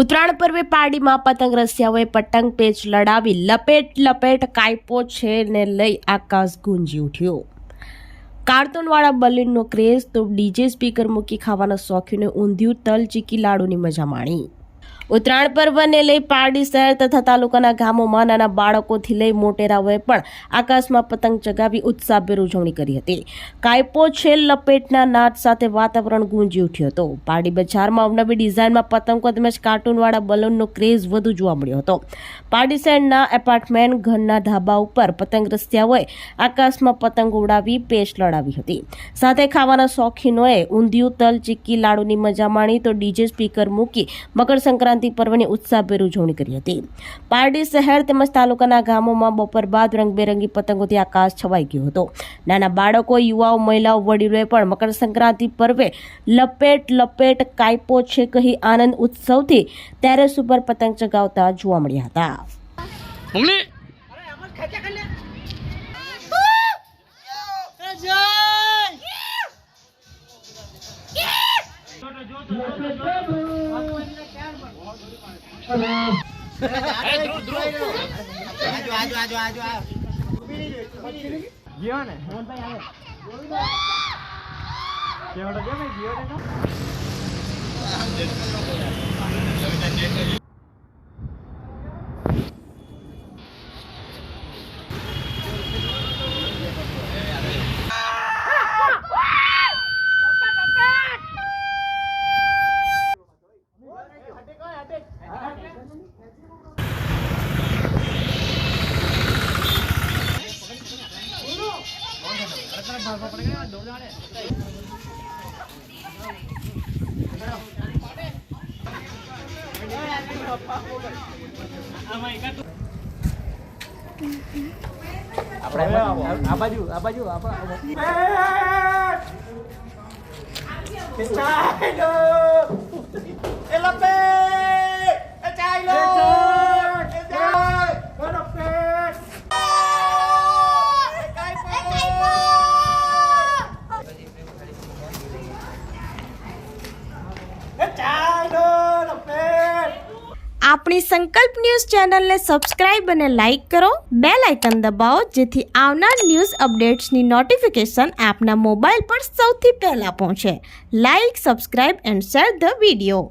ઉત્તરાયણ પર્વે પારડીમાં પતંગ રસિયાઓએ પતંગ પેચ લડાવી લપેટ કાપ્યો છે ને લઈ આકાશ ગુંજી ઉઠ્યો। કાર્ટૂનવાળા બલૂનનો ક્રેઝ તો ડીજે સ્પીકર મૂકી ખાવાના શોખીને ઊંધિયું તલ ચીકી લાડુની મજા માણી। ઉત્તરાયણ પર્વને લઈ પારડી શહેર તથા તાલુકાના ગામોમાં નાના બાળકોથી લઈ મોટેરાઓએ પણ આકાશમાં પતંગ ચગાવી ઉત્સાહભેર ઉજવણી કરી હતી। કાપ્યો છે લપેટના નાદ સાથે વાતાવરણ ગુંજી ઉઠ્યું હતું। પારડી બજારમાં અવનવી ડિઝાઇનમાં પતંગો તેમજ કાર્ટૂનવાળા બલૂનનો ક્રેઝ વધુ જોવા મળ્યો હતો। પારડી શહેરના એપાર્ટમેન્ટ ઘરના ધાબા ઉપર પતંગ રસિયાઓએ આકાશમાં પતંગ ઉડાવી પેચ લડાવી હતી। સાથે ખાવાના શોખીનોએ ઊંધિયું તલ ચીકી લાડુની મજા માણી તો ડીજે સ્પીકર મૂકી મકર સંક્રાંતિ પર્વની ઉત્સાહભેર ઉજવણી કરી હતી। પારડી શહેર તેમજ તાલુકાના ગામોમાં બપોર બાદ રંગબેરંગી પતંગોથી આકાશ છવાઈ ગયો હતો। નાના બાળકો, યુવાઓ, મહિલાઓ, વડીલોએ પણ મકર સંક્રાંતિ પર્વે લપેટ કાપ્યો છે કહી આનંદ ઉત્સવથી ટેરેસ ઉપર પતંગ ચગાવતા જોવા મળ્યા હતા। આપણી સંકલ્પ ન્યૂઝ ચેનલને સબસ્ક્રાઇબ અને લાઇક કરો, બેલ આઇકન દબાવો જેથી આવનાર ન્યૂઝ અપડેટ્સની નોટિફિકેશન આપના મોબાઈલ પર સૌથી પહેલા પહોંચે। Like, subscribe and share the video.